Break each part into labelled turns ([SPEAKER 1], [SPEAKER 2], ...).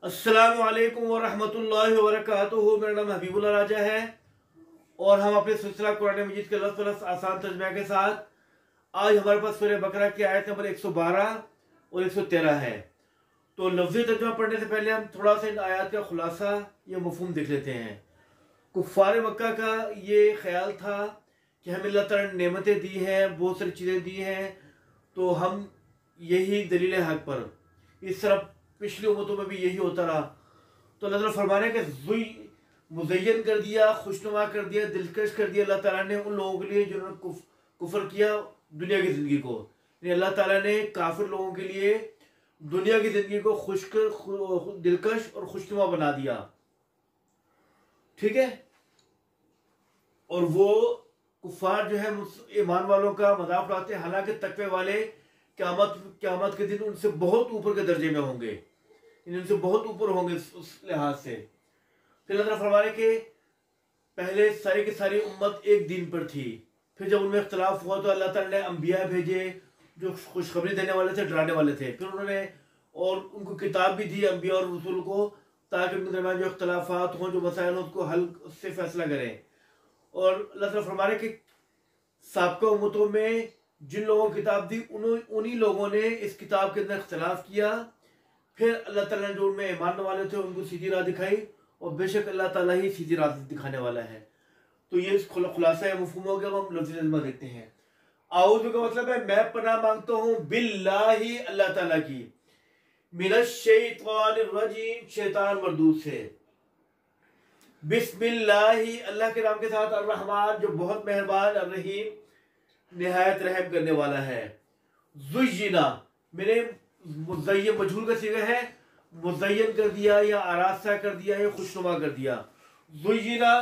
[SPEAKER 1] अस्सलामु अलैकुम वरहमतुल्लाहि वबरकातुहू। मेरा नाम हबीबुल्लाह राजा है और हम अपने सिलसिला कुरान मजीद के लफ्ज़ लफ्ज़ आसान तर्जमा के साथ आज हमारे पास सूरह बकरा की आयत नंबर 112 और 113 है। तो लफ्ज़ी तर्जमा पढ़ने से पहले हम थोड़ा सा इन आयत का खुलासा या मफहूम देख लेते हैं। कुफ़ार मक्का का ये ख्याल था कि हमें अल्लाह ताला ने नेमतें दी हैं, बहुत सारी चीज़ें दी हैं, तो हम यही दलील हक पर, इस तरह पिछली उम्मतों में भी यही होता रहा। तो अल्लाह ताला फरमाने के ज़ुई मुज़य्यन कर दिया, खुशनुमा कर दिया, दिलकश कर दिया अल्लाह ताला ने उन लोगों के लिए जिन्होंने कुफ्र किया दुनिया की ज़िंदगी को। अल्लाह ताला ने काफिर लोगों के लिए दुनिया की ज़िंदगी को दिलकश और खुशनुमा बना दिया, ठीक है। और वो कुफ़ार जो है ईमान वालों का मजाक उड़ाते हैं, हालांकि तकवे वाले क़यामत के दिन उनसे बहुत ऊपर के दर्जे में होंगे, इनसे बहुत ऊपर होंगे उस लिहाज से। फिर अल्लाह फरमाने के पहले सारी की सारी उम्मत एक दिन पर थी, फिर जब उनमें इख्तलाफ हुआ तो अल्लाह ताला ने अंबिया भेजे जो खुशखबरी देने वाले थे, डराने वाले थे। फिर उन्होंने और उनको किताब भी दी अंबिया और रसूल को, ताकि उनके दरमियान जो इख्तलाफात हों, जो मसाइल हों, उसको हल उससे फैसला करें। और अल्लाह ताला फरमाने के साबिक़ा उम्मतों में जिन लोगों को किताब दी उन्हीं लोगों ने इस किताब के अंदर इख्तलाफ किया। फिर अल्लाह ताला ने जो उनमें ईमान वाले थे उनको सीधी राह दिखाई, और बेशक अल्लाह ताला ही सीधी राह दिखाने वाला है। तो ये खुलासा है, मफ़हूम हो गया। हम लफ्ज़ तर्जुमा देखते हैं। आऊज़ु का मतलब है मैं पनाह मांगता हूँ बिल्लाही अल्लाह ताला की, मिनश शैतानिर रजीम शैतान मरदूद से, बिस्मिल्लाही अल्लाह के नाम के साथ, अर्रहमान जो बहुत मेहरबान, अर्रहीम निहायत रहम करने वाला है। ज़ुय्यिना मेरे मुज़य्यन मजहूल का सीगा है, मुज़य्यन कर दिया या आरास्ता कर दिया या खुशनुमा कर दिया। ज़ुय्यिना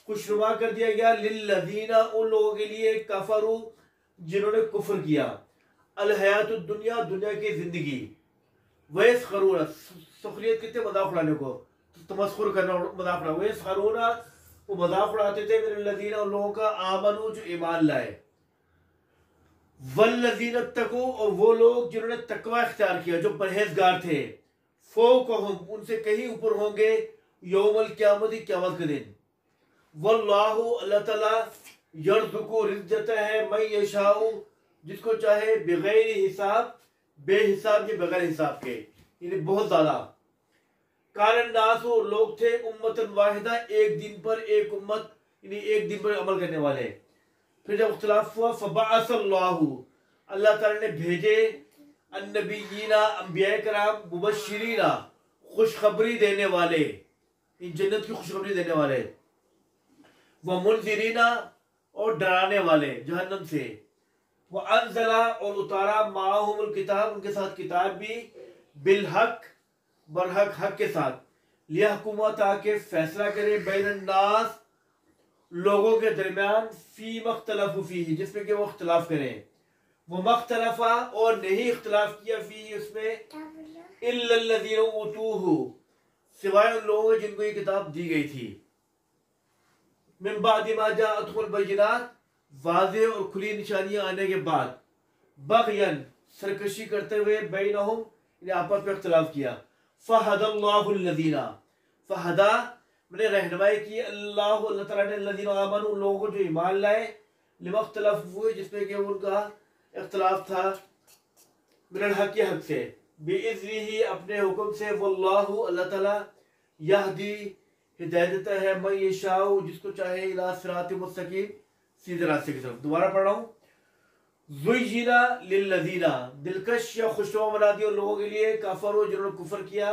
[SPEAKER 1] खुशनुमा कर दिया गया, लिल्लज़ीना उन लोगों के लिए, कफरू जिन्होंने कुफ्र किया, अल हयातुद दुनिया दुनिया की जिंदगी, वयस्खरूना सुखरियत कहते मजाक उड़ाने को, तमस्खुर करना मजाक उड़ाना, वयस्खरूना वो मजाक उड़ाते थे, मिनल्लज़ीना उन लोगों का, आमनू जो ईमान लाए, वल्लज़ीना तक़ू और वो लोग जिन्होंने तकवा इख्तियार किया, जो परहेजगार थे, फ़ौक़हुम उनसे कहीं ऊपर होंगे, यौमल क़यामत क़यामत के दिन। वल्लाहु अल्लाह ताला यर्ज़ुक़ु रिज़्क़ देता है, मैं यशाउ जिसको चाहे, बगैर हिसाब बेहिसाब के, बगैर हिसाब के, यानी बहुत ज्यादा। कारण नासु लोग थे उम्मतन वाहिदा एक दिन पर एक उम्मत, यानी एक दिन पर अमल करने वाले। फिर जब इख्तिलाफ हुआ फबअसल्लाहु अल्लाह ताला ने भेजे अन्नबिय्यीना अंबिया कराम, मुबश्शिरीना खुशखबरी देने वाले, इन जन्नत की खुशखबरी देने वाले, व मुनज़िरीना और डराने वाले जहन्नम से, व अंज़ला और उतारा माहुमुल किताब उनके साथ किताब भी, बिल हक बरहक हक के साथ, लियहकुमा ताकि फैसला करे, बैनन नास लोगों के दरमियान, फी मख्तलफू फीही जिसमें कि वो इख्तिलाफ करें, वो मख्तलफा और नहीं इख्तिलाफ किया, फी उसमें, इल्लल्लज़ीना ऊतूहु सिवाय उन लोगों जिनको ये किताब दी गई थी, मिन बादि मा जाअतहुमुल बय्यिनात वाज़ेह और खुली निशानियां आने के बाद, बग़यन सरकशी करते हुए, बैनहुम आपस में इख्तिलाफ किया, फ़हदल्लाहुल्लज़ीना फ़हदा मैंने रहनुमाई की, अल्लाह ताला ने लज़ीना आमनू उन लोगों को जो ईमान लाए, लिमा इख्तलफ़ू हुए जिसमें कि उनका इख्तिलाफ था, मिनल हक़ हक़ से, बिइज़्निही अपने हुक्म से, वल्लाहु अल्लाह ताला यहदी हिदायत देता है, मैं यशाउ जिसको चाहे, इला सिरातिल मुस्तकीम सीधे रास्ते की तरफ। दोबारा पढ़ रहा हूँ। ज़ुय्यिना लिल्लज़ीना दिलकश या खुशनुमा बना दिया उन लोगों के लिए, कफरू जिन्होंने कुफ्र किया,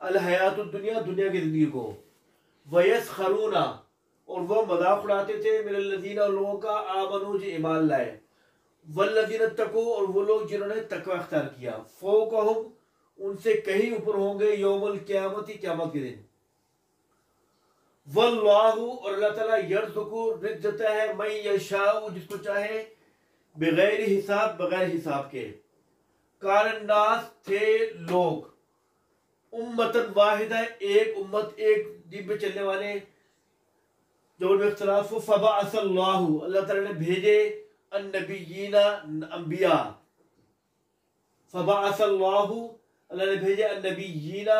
[SPEAKER 1] अल हयातुद दुनिया दुनिया की जिंदगी को, वयस्खरूना और वो मजाक उड़ाते थे, मिनल्लज़ीना उन लोगों का, आमनू जो ईमान लाए, वल्लज़ीना तक़ू और वो लोग जिन्होंने तकवा इख्तियार किया, फ़ौक़हुम उनसे कहीं ऊपर होंगे, यौमुल क़यामत क़यामत के दिन। वल्लाहु और अल्लाह ताला यर्ज़ुक़ु रिज़्क़ देता है, मैं यशाउ जिसको चाहे, बगैर हिसाब बगैर हिसाब के। कारण नास थे लोग, उम्मतन वाहिदा एक उम्मत एक दिन पे चलने वाले, जो उनमें इख्तिलाफ हो, फबअसल्लाहु अल्लाह ताला ने भेजे अन्नबिय्यीना अंबिया, फबअसल्लाहु अल्लाह ने भेजे अन्नबिय्यीना